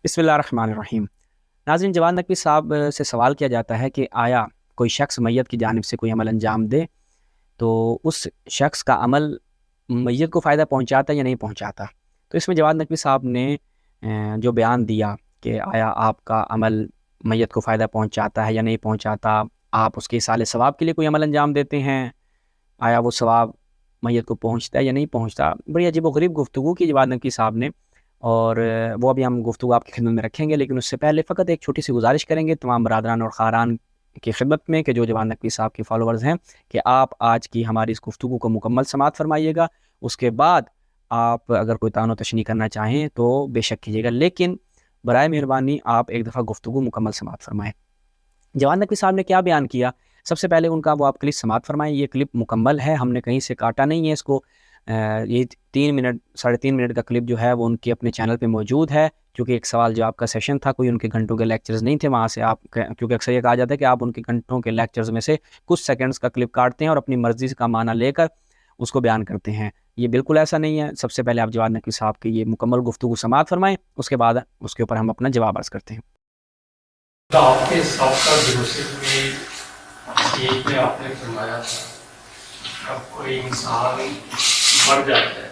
بسم اللہ الرحمن الرحیم۔ ناظرین، جواد نقوی صاحب سے سوال کیا جاتا ہے کہ آیا کوئی شخص میت کی جانب سے کوئی عمل انجام دے تو اس شخص کا عمل میت کو فائدہ پہنچاتا ہے یا نہیں پہنچاتا؟ تو اس میں جواد نقوی صاحب نے جو بیان دیا کہ آیا آپ کا عمل میت کو فائدہ پہنچاتا ہے یا نہیں پہنچاتا، آپ اس کے ایصال ثواب کے لیے کوئی عمل انجام دیتے ہیں، آیا وہ ثواب میت کو پہنچتا ہے یا نہیں پہنچتا، بڑی عجیب و غریب گفتگو کی جواد نقوی صاحب نے، اور وہ ابھی ہم گفتگو آپ کی خدمت میں رکھیں گے، لیکن اس سے پہلے فقط ایک چھوٹی سی گزارش کریں گے تمام برادران اور خاران کی خدمت میں کہ جو جواد نقوی صاحب کے فالوورز ہیں کہ آپ آج کی ہماری اس گفتگو کو مکمل سماعت فرمائیے گا، اس کے بعد آپ اگر کوئی تعین و تشنیع کرنا چاہیں تو بے شک کیجیے گا، لیکن برائے مہربانی آپ ایک دفعہ گفتگو مکمل سماعت فرمائیں۔ جواد نقوی صاحب نے کیا بیان کیا، سب سے پہلے ان کا وہ آپ کلپ سماعت فرمائیں، یہ کلپ مکمل ہے، ہم نے کہیں سے کاٹا نہیں ہے اس کو، یہ 3.5 منٹ کا کلپ جو ہے وہ ان کے اپنے چینل پہ موجود ہے، کیونکہ ایک سوال جواب کا سیشن تھا، کوئی ان کے گھنٹوں کے لیکچرز نہیں تھے وہاں سے آپ، کیونکہ اکثر یہ کہا جاتا ہے کہ آپ ان کے گھنٹوں کے لیکچرز میں سے کچھ سیکنڈز کا کلپ کاٹتے ہیں اور اپنی مرضی کا معنی لے کر اس کو بیان کرتے ہیں، یہ بالکل ایسا نہیں ہے۔ سب سے پہلے آپ جواد نقوی صاحب کی یہ مکمل گفتگو سماعت فرمائیں، اس کے بعد اس کے اوپر ہم اپنا جواب عرض کرتے ہیں۔ آپ کے سابقہ دروسوں میں ایک میں آپ نے فرمایا تھا اب کوئی انسان مر جاتا ہے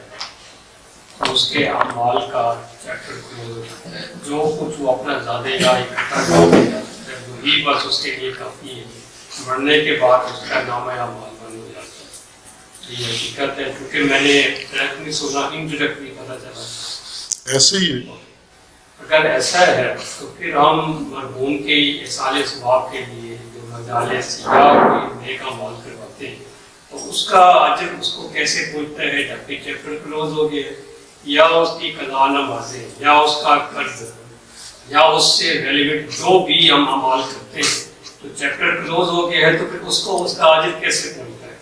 تو اس کے اعمال کا چیپٹر کلوز ہو جاتا ہے، جو کچھ وہ اپنا زیادہ یا اکٹھا کر دیا ہے وہی بس اس کے لیے کافی ہے، مرنے کے بعد اس کا نام اعمال بند ہو جاتا ہے، یہ حقیقت ہے، کیونکہ میں نے ڈائریکٹلی سنا انڈائریکٹلی پتہ چلا ایسے ہی ہے۔ اگر ایسا ہے تو پھر ہم مرحوم کے ایصال ثواب کے لیے جو مجالس یا کوئی نیک اعمال کرواتے ہیں تو اس کا اجر اس کو کیسے پہنچتا ہے جبکہ چیپٹر کلوز ہو گیا، یا اس کی قضا نمازیں یا اس کا قرض یا اس سے ریلیونٹ جو بھی ہم اعمال کرتے ہیں تو چیپٹر کلوز ہو گیا ہے، تو پھر اس کو اس کا اجر کیسے پہنچتا ہے؟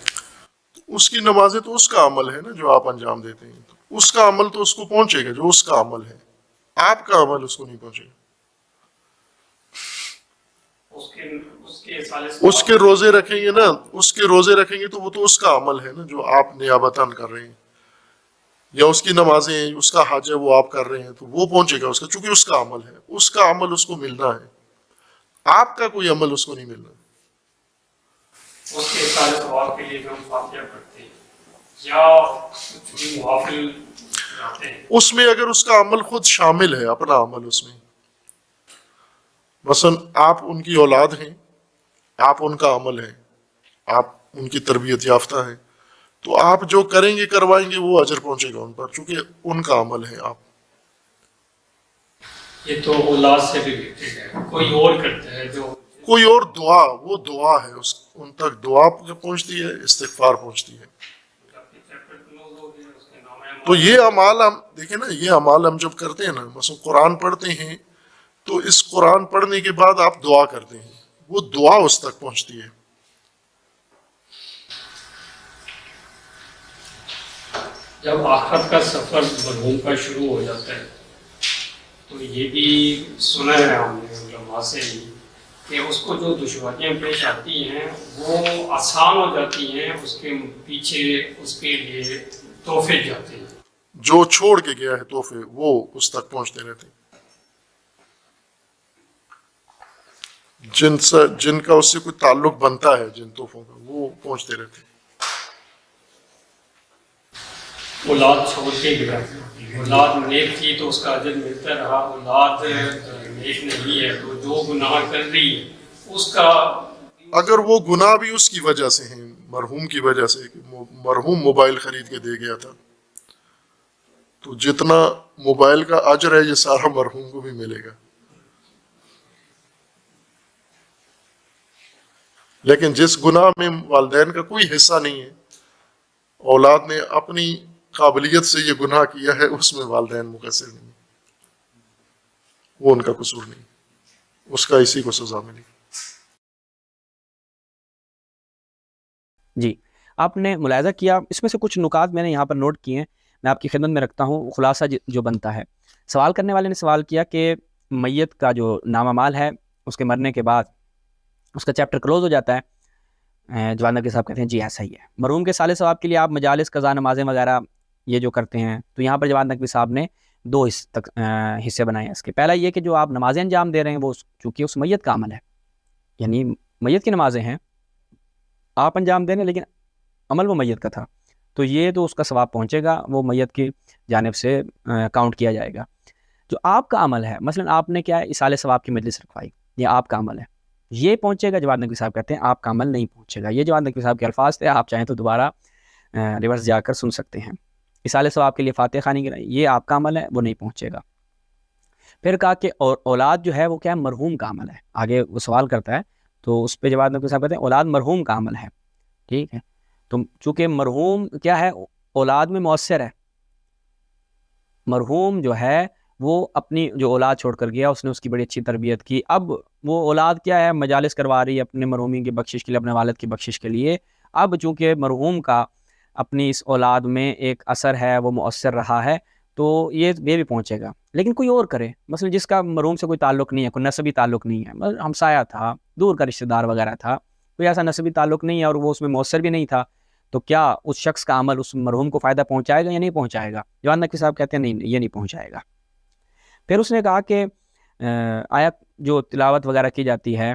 اس کی نمازیں تو اس کا عمل ہے نا جو آپ انجام دیتے ہیں، تو اس کا عمل تو اس کو پہنچے گا جو اس کا عمل ہے، آپ کا عمل اس کو نہیں پہنچے گا۔ اس کے روزے رکھیں گے نا، اس کے روزے رکھیں گے تو وہ تو اس کا عمل ہے نا جو آپ نیابتاً کر رہے ہیں، یا اس کی نمازیں، اس کا حج ہے وہ آپ کر رہے ہیں تو وہ پہنچے گا اس کا، چونکہ اس کا عمل ہے، اس کا عمل اس کو ملنا ہے، آپ کا کوئی عمل اس کو نہیں ملنا۔ اس کے ایصال ثواب کے لیے جو ہم فاتحہ پڑھتے ہیں یا کچھ بھی محافل جاتے ہیں، اس میں اگر اس کا عمل خود شامل ہے، اپنا عمل اس میں، مثلا آپ ان کی اولاد ہیں، آپ ان کا عمل ہے، آپ ان کی تربیت یافتہ ہیں، تو آپ جو کریں گے کروائیں گے وہ اجر پہنچے گا ان پر، چونکہ ان کا عمل ہے۔ آپ یہ تو اولاد سے بھی ریلیٹڈ ہے، کوئی اور کرتا ہے جو کوئی اور دعا، وہ دعا ہے، ان تک دعا پہنچتی ہے، استغفار پہنچتی ہے۔ تو یہ اعمال ہم دیکھیں نا، یہ اعمال ہم جب کرتے ہیں نا، مثلا قرآن پڑھتے ہیں تو اس قرآن پڑھنے کے بعد آپ دعا کرتے ہیں، وہ دعا اس تک پہنچتی ہے۔ جب آخرت کا سفر مرحوم کا شروع ہو جاتا ہے تو یہ بھی سنا ہے ہم نے علماء سے ہی کہ اس کو جو دشواریاں پیش آتی ہیں وہ آسان ہو جاتی ہیں، اس کے پیچھے اس کے لیے تحفے جاتے ہیں، جو چھوڑ کے گیا ہے تحفے وہ اس تک پہنچتے رہتے ہیں، جن کا اس سے کوئی تعلق بنتا ہے، جن تحفوں کا وہ پہنچتے رہتے ہیں۔ اولاد چھوڑ کے گیا، اولاد نیک تھی تو اس کا اجر ملتا رہا، اولاد نیک نہیں ہے تو جو گناہ کر رہی ہے اس کا، اگر وہ گناہ بھی اس کی وجہ سے ہیں، مرحوم کی وجہ سے، کہ مرحوم موبائل خرید کے دے گیا تھا، تو جتنا موبائل کا اجر ہے یہ سارا مرحوم کو بھی ملے گا، لیکن جس گناہ میں والدین کا کوئی حصہ نہیں ہے، اولاد نے اپنی قابلیت سے یہ گناہ کیا ہے، اس میں والدین مقصر نہیں، وہ ان کا قصور نہیں، اس کا اسی کو سزا ملی۔ جی، آپ نے ملاحظہ کیا، اس میں سے کچھ نکات میں نے یہاں پر نوٹ کیے ہیں، میں آپ کی خدمت میں رکھتا ہوں، خلاصہ جو بنتا ہے۔ سوال کرنے والے نے سوال کیا کہ میت کا جو نامہ مال ہے اس کے مرنے کے بعد اس کا چیپٹر کلوز ہو جاتا ہے، جواد نقوی صاحب کہتے ہیں جی ایسا ہی ہے. مرحوم کے صالح ثواب کے لیے آپ مجالس قضا نمازیں وغیرہ یہ جو کرتے ہیں، تو یہاں پر جواد نقوی صاحب نے دو حصے بنائے ہیں اس کے. پہلا یہ کہ جو آپ نمازیں انجام دے رہے ہیں وہ چونکہ اس میت کا عمل ہے، یعنی میت کی نمازیں ہیں آپ انجام دیں لیکن عمل وہ میت کا تھا، تو یہ تو اس کا ثواب پہنچے گا، وہ میت کی جانب سے کاؤنٹ کیا جائے گا. جو آپ کا عمل ہے، مثلا آپ نے کیا ہے اصالہ ثواب کی مجلس رکھوائی، یہ آپ کا عمل ہے، یہ پہنچے گا. جواد نقوی صاحب کہتے ہیں آپ کا عمل نہیں پہنچے گا. یہ جواد نقوی صاحب کے الفاظ تھے، آپ چاہیں تو دوبارہ ریورس جا کر سن سکتے ہیں. اصالہ ثواب کے لیے فاتح خوانی کی یہ آپ کا عمل ہے، وہ نہیں پہنچے گا. پھر کہا کہ اولاد جو ہے وہ کیا ہے مرحوم کا عمل ہے. آگے وہ سوال کرتا ہے تو اس پہ جواد نقوی صاحب کہتے ہیں اولاد مرحوم کا عمل ہے. ٹھیک ہے، تو چونکہ مرحوم کیا ہے اولاد میں مؤثر ہے، مرحوم جو ہے وہ اپنی جو اولاد چھوڑ کر گیا اس نے اس کی بڑی اچھی تربیت کی، اب وہ اولاد کیا ہے مجالس کروا رہی ہے اپنے مرحومین کی بخشش کے لیے، اپنے والد کی بخشش کے لیے. اب چونکہ مرحوم کا اپنی اس اولاد میں ایک اثر ہے، وہ مؤثر رہا ہے، تو یہ بھی پہنچے گا. لیکن کوئی اور کرے، مثلا جس کا مرحوم سے کوئی تعلق نہیں ہے، کوئی نسبی تعلق نہیں ہے، ہمسایہ تھا، دور کا رشتہ دار وغیرہ تھا، کوئی ایسا نسبی تعلق نہیں ہے اور وہ اس میں مؤثر بھی نہیں تھا، تو کیا اس شخص کا عمل اس مرحوم کو فائدہ پہنچائے گا یا نہیں پہنچائے گا؟ جواد نقوی صاحب کہتے ہیں نہیں، یہ نہیں پہنچائے گا. پھر اس نے کہا کہ آیا جو تلاوت وغیرہ کی جاتی ہے،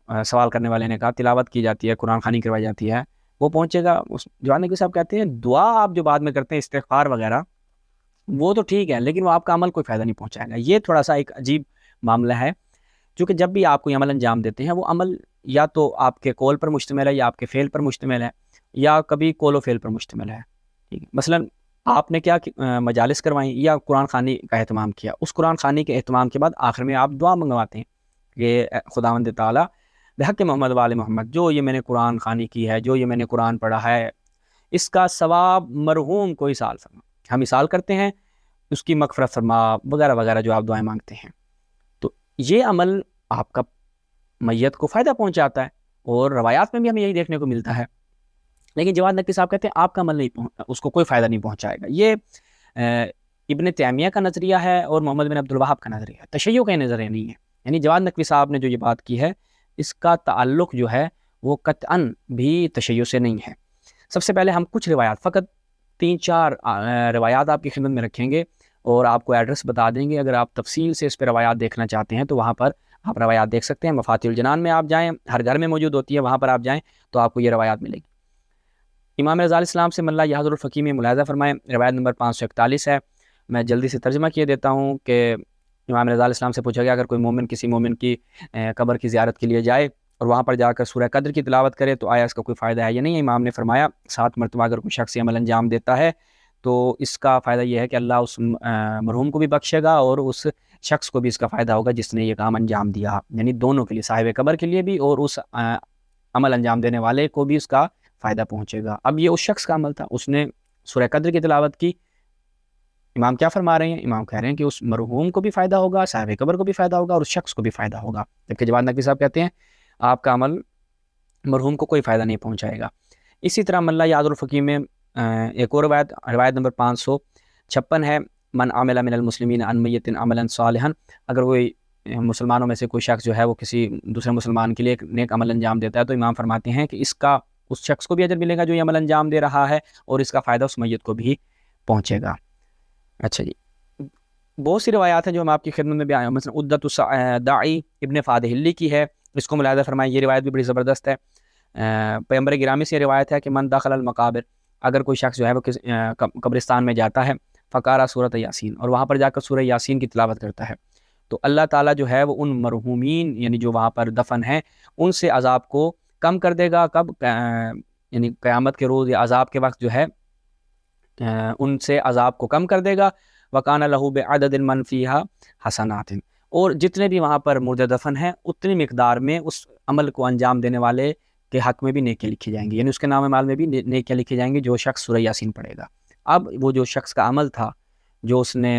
سوال کرنے والے نے کہا تلاوت کی جاتی ہے، قرآن خوانی کروائی جاتی ہے، وہ پہنچے گا؟ جواد نقوی صاحب کہتے ہیں دعا آپ جو بعد میں کرتے ہیں استغفار وغیرہ وہ تو ٹھیک ہے، لیکن وہ آپ کا عمل کوئی فائدہ نہیں پہنچائے گا. یہ تھوڑا سا ایک عجیب معاملہ ہے، کیونکہ جب بھی آپ کوئی عمل انجام دیتے ہیں وہ عمل یا تو آپ کے قول پر مشتمل ہے یا آپ کے فعل پر مشتمل ہے یا کبھی قول و فعل پر مشتمل ہے. ٹھیک ہے، مثلا آپ نے کیا مجالس کروائیں یا قرآن خوانی کا اہتمام کیا، اس قرآن خوانی کے اہتمام کے بعد آخر میں آپ دعا منگواتے ہیں کہ خداوند تعالیٰ بحق محمد وآل محمد، جو یہ میں نے قرآن خوانی کی ہے، جو یہ میں نے قرآن پڑھا ہے، اس کا ثواب مرحوم کو اصال فرما. ہم اصال کرتے ہیں اس کی مغفرت فرما وغیرہ وغیرہ جو آپ دعائیں مانگتے ہیں. تو یہ عمل آپ کا میت کو فائدہ پہنچاتا ہے اور روایات میں بھی ہمیں یہی دیکھنے کو ملتا ہے. لیکن جواد نقوی صاحب کہتے ہیں آپ کا عمل نہیں اس کو کوئی فائدہ نہیں پہنچائے گا. یہ ابن تیمیہ کا نظریہ ہے اور محمد بن عبد الوہاب کا نظریہ ہے، تشیع کا نظریہ نہیں ہے. یعنی جواد نقوی صاحب نے جو یہ بات کی ہے اس کا تعلق جو ہے وہ قطعاً بھی تشیع سے نہیں ہے. سب سے پہلے ہم کچھ روایات، فقط 3-4 روایات آپ کی خدمت میں رکھیں گے اور آپ کو ایڈریس بتا دیں گے. اگر آپ تفصیل سے اس پہ روایات دیکھنا چاہتے ہیں تو وہاں پر آپ روایات دیکھ سکتے ہیں. مفاتیح الجنان میں آپ جائیں، ہر گھر میں موجود ہوتی ہے، وہاں پر آپ جائیں تو آپ کو یہ روایات ملے گی. امام رضا علیہ السلام سے من لا یحضر الفقیہ میں ملاحظہ فرمائیں، روایت نمبر 541 ہے. میں جلدی سے ترجمہ کیے دیتا ہوں کہ امام رضا علیہ السلام سے پوچھا گیا اگر کوئی مومن کسی مومن کی قبر کی زیارت کے لیے جائے اور وہاں پر جا کر سورہ قدر کی تلاوت کرے تو آیا اس کا کوئی فائدہ ہے یا نہیں؟ امام نے فرمایا 7 مرتبہ اگر کوئی شخص عمل انجام دیتا ہے تو اس کا فائدہ یہ ہے کہ اللہ اس مرحوم کو بھی بخشے گا اور اس شخص کو بھی اس کا فائدہ ہوگا جس نے یہ کام انجام دیا، یعنی دونوں کے لیے، صاحب قبر کے لیے بھی اور اس عمل انجام دینے والے کو بھی اس کا فائدہ پہنچے گا. اب یہ اس شخص کا عمل تھا، اس نے سورہ قدر کی تلاوت کی. امام کیا فرما رہے ہیں؟ امام کہہ رہے ہیں کہ اس مرحوم کو بھی فائدہ ہوگا، صاحب قبر کو بھی فائدہ ہوگا اور اس شخص کو بھی فائدہ ہوگا. جبکہ جواد نقوی صاحب کہتے ہیں آپ کا عمل مرحوم کو کوئی فائدہ نہیں پہنچائے گا. اسی طرح من لا یحضر الفقیہ میں ایک اور روایت نمبر 556 ہے، من عمل من المسلمین عن میت عملا صالحا، اگر کوئی مسلمانوں میں سے کوئی شخص جو ہے وہ کسی دوسرے مسلمان کے لیے ایک نیک عمل انجام دیتا ہے تو امام فرماتے ہیں کہ اس کا اس شخص کو بھی اجر ملے گا جو یہ عمل انجام دے رہا ہے اور اس کا فائدہ اس میت کو بھی پہنچے گا. اچھا جی، بہت سی روایات ہیں جو ہم آپ کی خدمت میں بھی آئے ہیں، مثلا عدت الداعی ابن فادحلی کی ہے، اس کو ملاحظہ فرمائیں، یہ روایت بھی بڑی زبردست ہے. پیغمبر گرامی سے روایت ہے کہ من دخل المقابر، اگر کوئی شخص جو ہے وہ قبرستان میں جاتا ہے، فقارہ سورۃ یاسین، اور وہاں پر جا کر سورہ یاسین کی تلاوت کرتا ہے، تو اللہ تعالیٰ جو ہے وہ ان مرحومین یعنی جو وہاں پر دفن ہیں ان سے عذاب کو کم کر دے گا. کب؟ یعنی قیامت کے روز یا عذاب کے وقت جو ہے ان سے عذاب کو کم کر دے گا. وَقَانَ لَهُ بِعَدَدٍ مَّن فِيهَا حَسَنَاتٍ، اور جتنے بھی وہاں پر مردہ دفن ہیں اتنی مقدار میں اس عمل کو انجام دینے والے کے حق میں بھی نیکیاں لکھی جائیں گی، یعنی اس کے نام مال میں بھی نیکیاں لکھی جائیں گی جو شخص سورہ یاسین پڑھے گا. اب وہ جو شخص کا عمل تھا، جو اس نے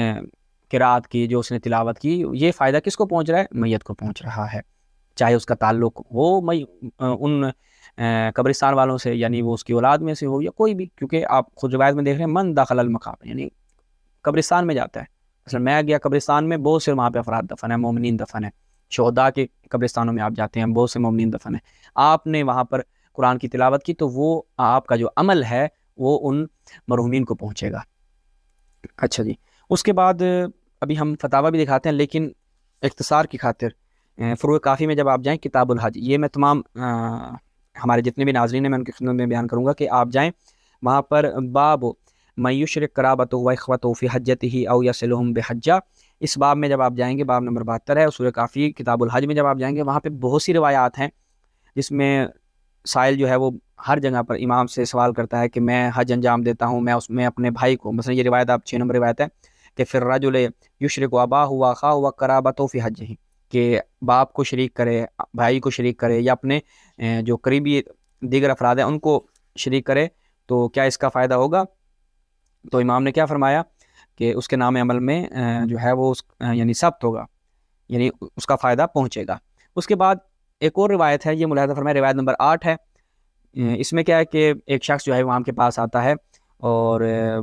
قرات کی، جو اس نے تلاوت کی، یہ فائدہ کس کو پہنچ رہا ہے؟ میت کو پہنچ رہا ہے، چاہے اس کا تعلق ہو ان قبرستان والوں سے، یعنی وہ اس کی اولاد میں سے ہو یا کوئی بھی، کیونکہ آپ خود روایت میں دیکھ رہے ہیں من دخل المقابر، یعنی قبرستان میں جاتا ہے. مثلا میں گیا قبرستان میں، بہت سے وہاں پہ افراد دفن ہیں، مومنین دفن ہیں، شہداء کے قبرستانوں میں آپ جاتے ہیں، بہت سے مومنین دفن ہیں، آپ نے وہاں پر قرآن کی تلاوت کی تو وہ آپ کا جو عمل ہے وہ ان مرحومین کو پہنچے گا۔ اچھا جی، اس کے بعد ابھی ہم فتاوی بھی دکھاتے ہیں، لیکن اختصار کی خاطر فروع کافی میں جب آپ جائیں کتاب الحج، یہ میں تمام ہمارے جتنے بھی ناظرین ہیں میں ان کی خدمت میں بیان کروں گا کہ آپ جائیں وہاں پر باب من یشرک قرابتہ و اخوتہ فی حجتہ او یصلہم بحجہ، اس باب میں جب آپ جائیں گے، باب نمبر 72 ہے سورہ کافی کتاب الحج میں جب آپ جائیں گے، وہاں پہ بہت سی روایات ہیں جس میں سائل جو ہے وہ ہر جگہ پر امام سے سوال کرتا ہے کہ میں حج انجام دیتا ہوں، میں اس میں اپنے بھائی کو، مثلا یہ روایت آپ 6 نمبر روایت ہے کہ پھر الرجل یشرک اباہ و اخاہ و قرابتہ فی حجہ، کہ باپ کو شریک کرے، بھائی کو شریک کرے، یا اپنے جو قریبی دیگر افراد ہیں ان کو شریک کرے، تو کیا اس کا فائدہ ہوگا؟ تو امام نے کیا فرمایا کہ اس کے نام عمل میں جو ہے وہ یعنی ثبت ہوگا، یعنی اس کا فائدہ پہنچے گا۔ اس کے بعد ایک اور روایت ہے، یہ ملاحظہ فرمایا، روایت نمبر 8 ہے، اس میں کیا ہے کہ ایک شخص جو ہے امام کے پاس آتا ہے اور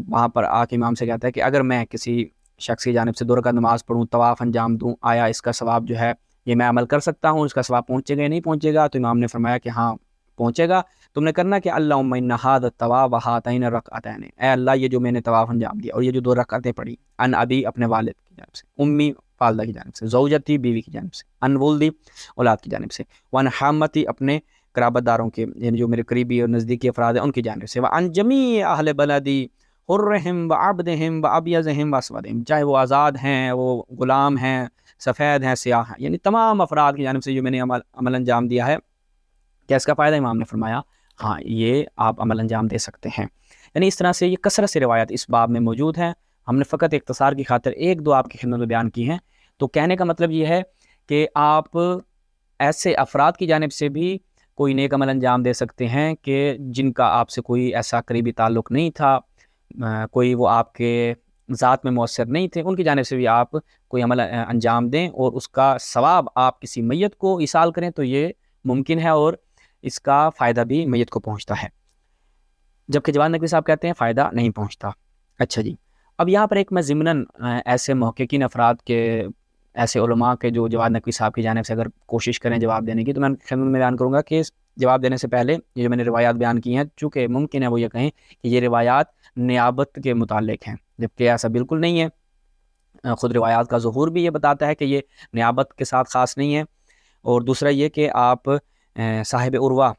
وہاں پر آ کے امام سے کہتا ہے کہ اگر میں کسی شخص کی جانب سے 2 رکعت نماز پڑھوں، طواف انجام دوں، آیا اس کا ثواب جو ہے یہ میں عمل کر سکتا ہوں، اس کا ثواب پہنچے گا یا نہیں پہنچے گا؟ تو امام نے فرمایا کہ ہاں پہنچے گا۔ تم نے کرنا کہ اللہم ان ھذا الطواف وھاتین الرکعتین، اے اللہ یہ جو میں نے طواف انجام دیا اور یہ جو 2 رکعتیں پڑھی، ان ابی اپنے والد کی جانب سے، امی والدہ کی جانب سے، زوجتی بیوی کی جانب سے، ان ولدی اولاد کی جانب سے، وان حامتی اپنے قرابت داروں کے، یعنی جو میرے قریبی اور نزدیکی افراد ہیں ان کی جانب سے، وان جمیع اہل بلدی حرہم وعبدہم وابیضہم واسودہم، چاہے وہ آزاد ہیں، وہ غلام ہیں، سفید ہیں، سیاہ ہیں، یعنی تمام افراد کی جانب سے جو میں نے عمل انجام دیا ہے، کیا اس کا فائدہ؟ امام نے فرمایا ہاں یہ آپ عمل انجام دے سکتے ہیں۔ یعنی اس طرح سے یہ کثرت سے روایت اس باب میں موجود ہیں، ہم نے فقط اختصار کی خاطر 1-2 آپ کی خدمت میں بیان کی ہیں۔ تو کہنے کا مطلب یہ ہے کہ آپ ایسے افراد کی جانب سے بھی کوئی نیک عمل انجام دے سکتے ہیں کہ جن کا آپ سے کوئی ایسا قریبی تعلق نہیں تھا، کوئی وہ آپ کے ذات میں مؤثر نہیں تھے، ان کی جانب سے بھی آپ کوئی عمل انجام دیں اور اس کا ثواب آپ کسی میت کو ایصال کریں، تو یہ ممکن ہے اور اس کا فائدہ بھی میت کو پہنچتا ہے، جبکہ جواد نقوی صاحب کہتے ہیں فائدہ نہیں پہنچتا۔ اچھا جی، اب یہاں پر ایک میں ضمناً ایسے محققین افراد کے، ایسے علماء کے جو جواد نقوی صاحب کی جانب سے اگر کوشش کریں جواب دینے کی، تو میں خدمت میں بیان کروں گا کہ جواب دینے سے پہلے یہ جو میں نے روایات بیان کی ہیں، چونکہ ممکن ہے وہ یہ کہیں کہ یہ روایات نیابت کے متعلق ہیں، جبکہ ایسا بالکل نہیں ہے، خود روایات کا ظہور بھی یہ بتاتا ہے کہ یہ نیابت کے ساتھ خاص نہیں ہے۔ اور دوسرا یہ کہ آپ صاحب عروہ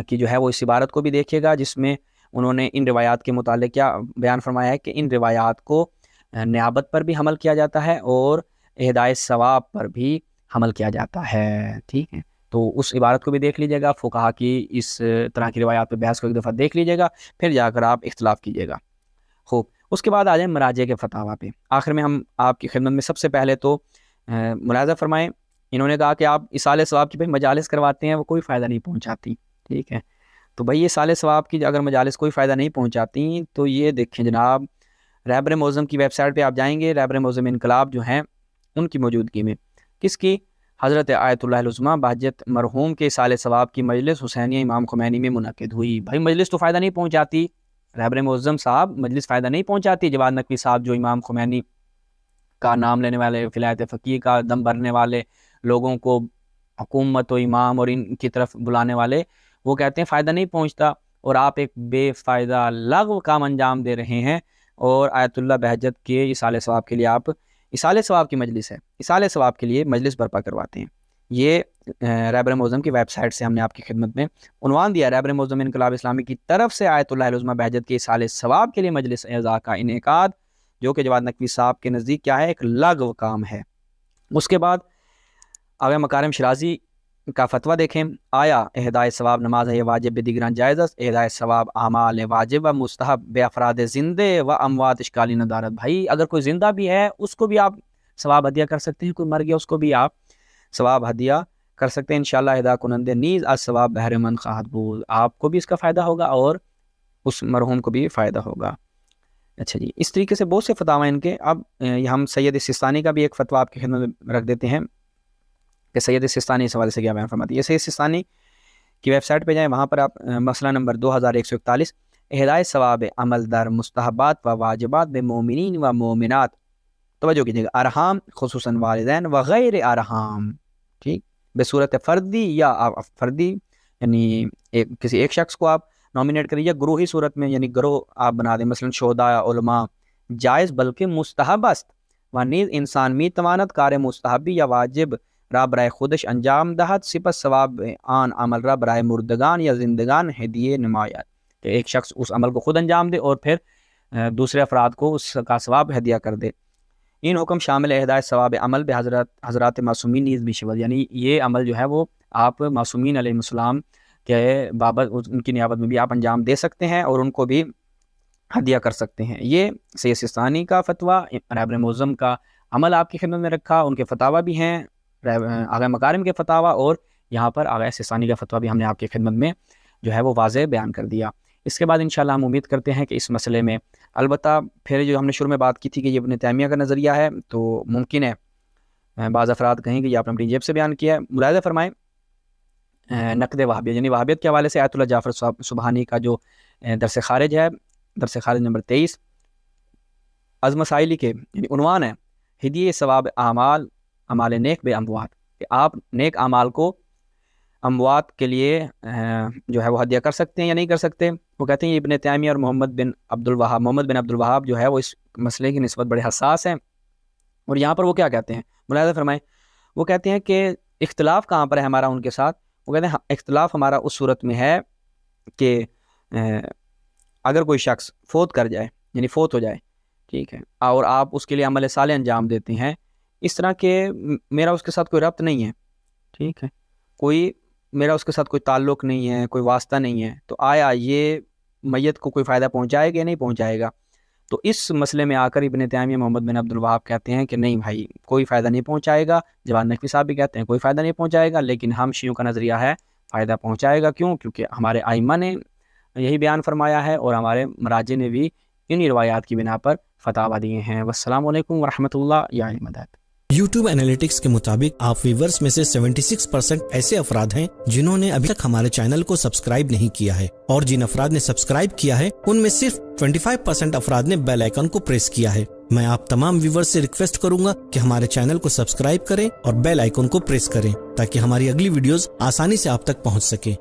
کی جو ہے وہ اس عبارت کو بھی دیکھیے گا، جس میں انہوں نے ان روایات کے متعلق کیا بیان فرمایا ہے کہ ان روایات کو نیابت پر بھی حمل کیا جاتا ہے اور اہدائے ثواب پر بھی حمل کیا جاتا ہے، ٹھیک ہے؟ تو اس عبارت کو بھی دیکھ لیجیے گا، فقہا کی اس طرح کی روایات پہ بحث کو ایک دفعہ دیکھ لیجیے گا، پھر جا کر آپ اختلاف کیجیے گا۔ خوب، اس کے بعد آ جائیں مراجع کے فتاویٰ پہ۔ آخر میں ہم آپ کی خدمت میں سب سے پہلے تو ملاحظہ فرمائیں، انہوں نے کہا کہ آپ اصالِ ثواب کی بھائی مجالس کرواتے ہیں، وہ کوئی فائدہ نہیں پہنچاتی، ٹھیک ہے؟ تو بھائی اصالِ ثواب کی اگر مجالس کوئی فائدہ نہیں پہنچاتی، تو یہ دیکھیں جناب، رہبر معظم کی ویب سائٹ پہ آپ جائیں گے، رہبر معظم انقلاب جو ہیں ان کی موجودگی میں، کس کی؟ حضرت آیت اللہ العظمیٰ بہجت مرحوم کے اصالِ ثواب کی مجلس حسینیہ امام خمینی میں منعقد ہوئی۔ بھائی مجلس تو فائدہ نہیں پہنچاتی، رہبر معظم صاحب مجلس فائدہ نہیں پہنچاتی، جواد نقوی صاحب جو امام خمینی کا نام لینے والے، ولایت فقیہ کا دم بھرنے والے، لوگوں کو حکومت و امام اور ان کی طرف بلانے والے، وہ کہتے ہیں فائدہ نہیں پہنچتا، اور آپ ایک بے فائدہ لغو کام انجام دے رہے ہیں، اور آیت اللہ بہجت کے اصالِ ثواب کے لیے آپ، اصالِ ثواب کی مجلس ہے، اصالِ ثواب کے لیے مجلس برپا کرواتے ہیں۔ یہ رہبر معظم کی ویب سائٹ سے ہم نے آپ کی خدمت میں عنوان دیا، رہبر معظم انقلاب اسلامی کی طرف سے آیت اللہ العظمیٰ بہجت کے اصالِ ثواب کے لیے مجلس اعزا کا انعقاد، جو کہ جواد نقوی صاحب کے نزدیک کیا ہے؟ ایک لغو کام ہے۔ اس کے بعد آگے مکارم شرازی کا فتویٰ دیکھیں، آیا اہدائے ثواب نماز ہے واجب دیگران جائز است، اہدائے ثواب اعمال واجب و مستحب بے افراد زندے و اموات اشکالی ندارت۔ بھائی اگر کوئی زندہ بھی ہے اس کو بھی آپ ثواب ہدیہ کر سکتے ہیں، کوئی مر گیا اس کو بھی آپ ثواب ہدیہ کر سکتے ہیں، انشاءاللہ اہدا کنند نیز از ثواب بہر من خواہد بود، آپ کو بھی اس کا فائدہ ہوگا اور اس مرحوم کو بھی فائدہ ہوگا۔ اچھا جی، اس طریقے سے بہت سے فتاوی ان کے۔ اب ہم سید سستانی کا بھی ایک فتویٰ آپ کی خدمت میں رکھ دیتے ہیں کہ سید سستانی اس حوالے سے کیا بیان فرماتی ہے۔ سید سستانی کی ویب سائٹ پہ جائیں، وہاں پر آپ مسئلہ نمبر 2141 اہدائے ثواب عمل در مستحبات و واجبات بے مومنین و مومنات، توجہ کیجیے گا، ارحام خصوصاً والدین و غیر ارحام، ٹھیک، بے صورت فردی یا فردی یعنی کسی ایک شخص کو آپ نامینیٹ کریں یا گروہی صورت میں یعنی گروہ آپ بنا دیں، مثلا شہداء یا علماء، جائز بلکہ مستحب است و نیز انسان می تواند کار مستحبی یا واجب را برای خودش انجام دهد سپس ثواب آن عمل را برای مردگان یا زندگان ہدیے نماید، کہ ایک شخص اس عمل کو خود انجام دے اور پھر دوسرے افراد کو اس کا ثواب ہدیہ کر دے۔ ان حکم شامل اہدائے ثواب عمل بے حضرات معصومین نیز بھی شود، یعنی یہ عمل جو ہے وہ آپ معصومین علیہ السلام کے بابت ان کی نیابت میں بھی آپ انجام دے سکتے ہیں اور ان کو بھی ہدیہ کر سکتے ہیں۔ یہ سید سستانی کا فتویٰ، رہبر معظم کا عمل آپ کی خدمت میں رکھا، ان کے فتاویٰ بھی ہیں، آغا مکارم کے فتاویٰ، اور یہاں پر آغا سستانی کا فتویٰ بھی ہم نے آپ کی خدمت میں جو ہے وہ واضح بیان کر دیا۔ اس کے بعد انشاءاللہ ہم امید کرتے ہیں کہ اس مسئلے میں البتہ پھر جو ہم نے شروع میں بات کی تھی کہ یہ ابن تیمیہ کا نظریہ ہے، تو ممکن ہے بعض افراد کہیں کہ یہ آپ نے اپنی جیب سے بیان کیا ہے۔ ملاحظہ فرمائیں نقد وہابیت یعنی وہابیت کے حوالے سے آیت اللہ جعفر سبحانی کا جو درس خارج ہے، درس خارج نمبر 23 از مسائلی کے یعنی عنوان ہے ہدیہ ثواب اعمال نیک بے اموات، کہ آپ نیک اعمال کو اموات کے لیے جو ہے وہ ہدیہ کر سکتے ہیں یا نہیں کر سکتے۔ وہ کہتے ہیں یہ ابن تیمیہ اور محمد بن عبد الوہاب جو ہے وہ اس مسئلے کی نسبت بڑے حساس ہیں، اور یہاں پر وہ کیا کہتے ہیں ملاحظہ فرمائیں، وہ کہتے ہیں کہ اختلاف کہاں پر ہے ہمارا ان کے ساتھ، وہ کہتے ہیں اختلاف ہمارا اس صورت میں ہے کہ اگر کوئی شخص فوت کر جائے یعنی فوت ہو جائے، ٹھیک ہے، اور آپ اس کے لیے عمل صالح انجام دیتے ہیں، اس طرح کہ میرا اس کے ساتھ کوئی ربط نہیں ہے، ٹھیک ہے، میرا اس کے ساتھ کوئی تعلق نہیں ہے، کوئی واسطہ نہیں ہے، تو آیا یہ میت کو کوئی فائدہ پہنچائے گا یا نہیں پہنچائے گا؟ تو اس مسئلے میں آ کر ابن تیمیہ محمد بن عبد الوہاب کہتے ہیں کہ نہیں بھائی کوئی فائدہ نہیں پہنچائے گا، جواد نقوی صاحب بھی کہتے ہیں کوئی فائدہ نہیں پہنچائے گا، لیکن ہم شیعوں کا نظریہ ہے فائدہ پہنچائے گا۔ کیوں؟ کیونکہ ہمارے ائمہ نے یہی بیان فرمایا ہے اور ہمارے مراجع نے بھی انہی روایات کی بنا پر فتاویٰ دیے ہیں۔ والسلام علیکم ورحمۃ اللہ یا مدد۔ یوٹیوب انالیٹکس کے مطابق آپ ویورز میں سے 76% ایسے افراد ہیں جنہوں نے ابھی تک ہمارے چینل کو سبسکرائب نہیں کیا ہے، اور جن افراد نے سبسکرائب کیا ہے ان میں صرف 25% افراد نے بیل آئیکن کو پریس کیا ہے۔ میں آپ تمام ویورز سے ریکویسٹ کروں گا کہ ہمارے چینل کو سبسکرائب کریں اور بیل آئیکن کو پریس کریں تاکہ ہماری اگلی ویڈیوز آسانی سے آپ تک پہنچ سکیں۔